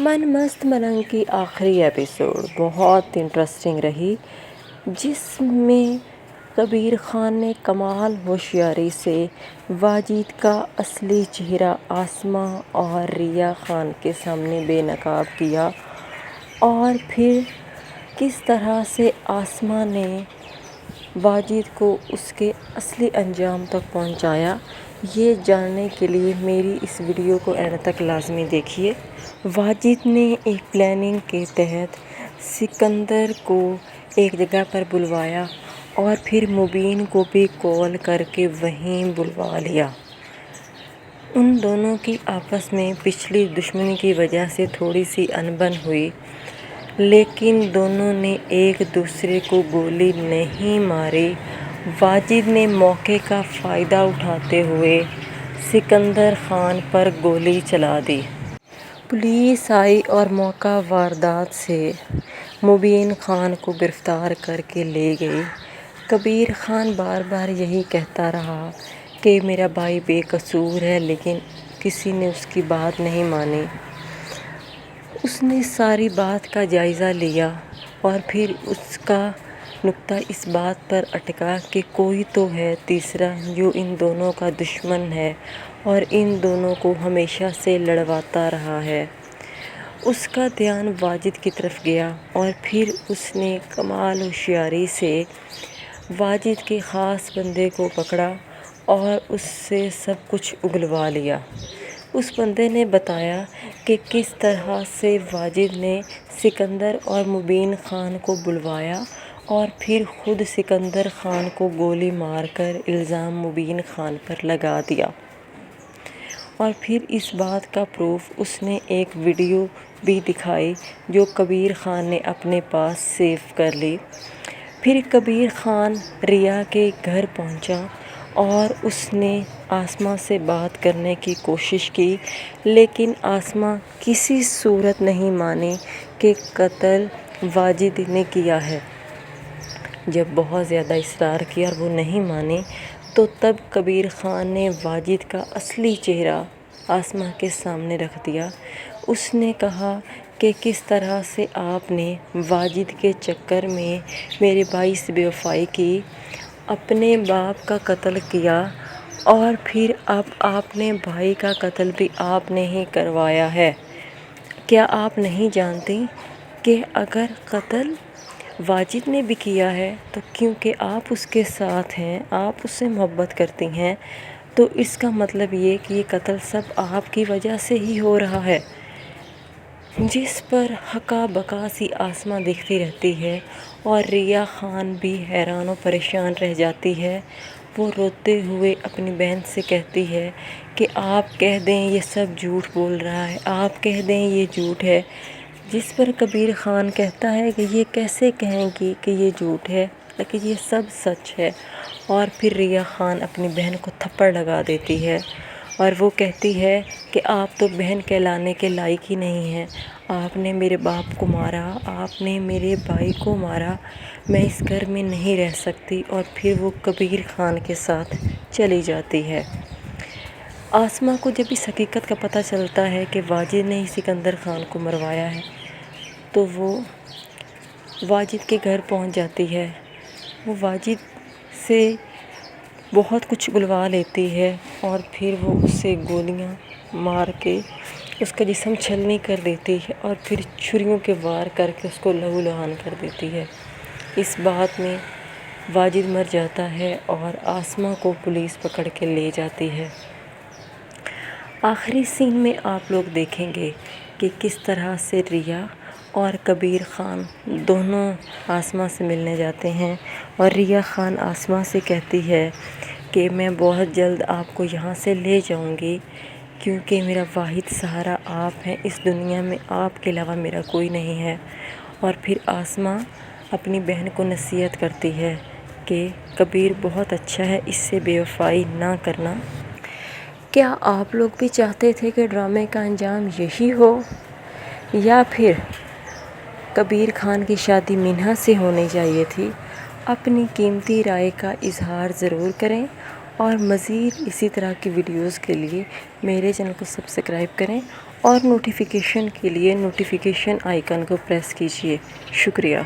من مست ملنگ کی آخری ایپیسوڈ بہت انٹرسٹنگ رہی، جس میں کبیر خان نے کمال ہوشیاری سے واجد کا اصلی چہرہ آسماء اور ریا خان کے سامنے بے نقاب کیا، اور پھر کس طرح سے آسماء نے واجد کو اس کے اصلی انجام تک پہنچایا، یہ جاننے کے لیے میری اس ویڈیو کو اینڈ تک لازمی دیکھیے۔ واجد نے ایک پلاننگ کے تحت سکندر کو ایک جگہ پر بلوایا اور پھر مبین کو بھی کال کر کے وہیں بلوا لیا۔ ان دونوں کی آپس میں پچھلی دشمنی کی وجہ سے تھوڑی سی انبن ہوئی، لیکن دونوں نے ایک دوسرے کو گولی نہیں ماری۔ واجد نے موقع کا فائدہ اٹھاتے ہوئے سکندر خان پر گولی چلا دی۔ پولیس آئی اور موقع واردات سے مبین خان کو گرفتار کر کے لے گئی۔ کبیر خان بار بار یہی کہتا رہا کہ میرا بھائی بے قصور ہے، لیکن کسی نے اس کی بات نہیں مانی۔ اس نے ساری بات کا جائزہ لیا اور پھر اس کا نکتہ اس بات پر اٹکا کہ کوئی تو ہے تیسرا جو ان دونوں کا دشمن ہے اور ان دونوں کو ہمیشہ سے لڑواتا رہا ہے۔ اس کا دھیان واجد کی طرف گیا اور پھر اس نے کمال ہوشیاری سے واجد کے خاص بندے کو پکڑا اور اس سے سب کچھ اگلوا لیا۔ اس بندے نے بتایا کہ کس طرح سے واجد نے سکندر اور مبین خان کو بلوایا اور پھر خود سکندر خان کو گولی مار کر الزام مبین خان پر لگا دیا، اور پھر اس بات کا پروف اس نے ایک ویڈیو بھی دکھائی جو کبیر خان نے اپنے پاس سیو کر لی۔ پھر کبیر خان ریا کے گھر پہنچا اور اس نے آسماء سے بات کرنے کی کوشش کی، لیکن آسماء کسی صورت نہیں مانی کہ قتل واجد نے کیا ہے۔ جب بہت زیادہ اصرار کیا اور وہ نہیں مانی، تو تب کبیر خان نے واجد کا اصلی چہرہ آسماء کے سامنے رکھ دیا۔ اس نے کہا کہ کس طرح سے آپ نے واجد کے چکر میں میرے بھائی سے بے وفائی کی، اپنے باپ کا قتل کیا، اور پھر اب اپنے بھائی کا قتل بھی آپ نے ہی کروایا ہے۔ کیا آپ نہیں جانتی کہ اگر قتل واجد نے بھی کیا ہے تو کیونکہ آپ اس کے ساتھ ہیں، آپ اس سے محبت کرتی ہیں، تو اس کا مطلب یہ کہ یہ قتل سب آپ کی وجہ سے ہی ہو رہا ہے۔ جس پر ہکا بکا سی آسماء دیکھتی رہتی ہے اور ریا خان بھی حیران و پریشان رہ جاتی ہے۔ وہ روتے ہوئے اپنی بہن سے کہتی ہے کہ آپ کہہ دیں یہ سب جھوٹ بول رہا ہے، آپ کہہ دیں یہ جھوٹ ہے۔ جس پر کبیر خان کہتا ہے کہ یہ کیسے کہیں گی کہ یہ جھوٹ ہے، لیکن یہ سب سچ ہے، اور پھر ریا خان اپنی بہن کو تھپڑ لگا دیتی ہے اور وہ کہتی ہے کہ آپ تو بہن کہلانے کے لائق ہی نہیں ہیں، آپ نے میرے باپ کو مارا، آپ نے میرے بھائی کو مارا، میں اس گھر میں نہیں رہ سکتی، اور پھر وہ کبیر خان کے ساتھ چلی جاتی ہے۔ آسماء کو جب اس حقیقت کا پتہ چلتا ہے کہ واجد نے ہی سکندر خان کو مروایا ہے، تو وہ واجد کے گھر پہنچ جاتی ہے۔ وہ واجد سے بہت کچھ اگلوا لیتی ہے اور پھر وہ اس سے گولیاں مار کے اس کا جسم چھلنی کر دیتی ہے اور پھر چھریوں کے وار کر کے اس کو لہو لہان کر دیتی ہے۔ اس بات میں واجد مر جاتا ہے اور آسماء کو پولیس پکڑ کے لے جاتی ہے۔ آخری سین میں آپ لوگ دیکھیں گے کہ کس طرح سے ریا اور کبیر خان دونوں آسماء سے ملنے جاتے ہیں، اور ریا خان آسماء سے کہتی ہے کہ میں بہت جلد آپ کو یہاں سے لے جاؤں گی، کیونکہ میرا واحد سہارا آپ ہیں، اس دنیا میں آپ کے علاوہ میرا کوئی نہیں ہے۔ اور پھر آسماء اپنی بہن کو نصیحت کرتی ہے کہ کبیر بہت اچھا ہے، اس سے بے وفائی نہ کرنا۔ کیا آپ لوگ بھی چاہتے تھے کہ ڈرامے کا انجام یہی ہو، یا پھر کبیر خان کی شادی مینہا سے ہونی چاہیے تھی؟ اپنی قیمتی رائے کا اظہار ضرور کریں، اور مزید اسی طرح کی ویڈیوز کے لیے میرے چینل کو سبسکرائب کریں اور نوٹیفیکیشن کے لیے نوٹیفیکیشن آئیکن کو پریس کیجیے۔ شکریہ۔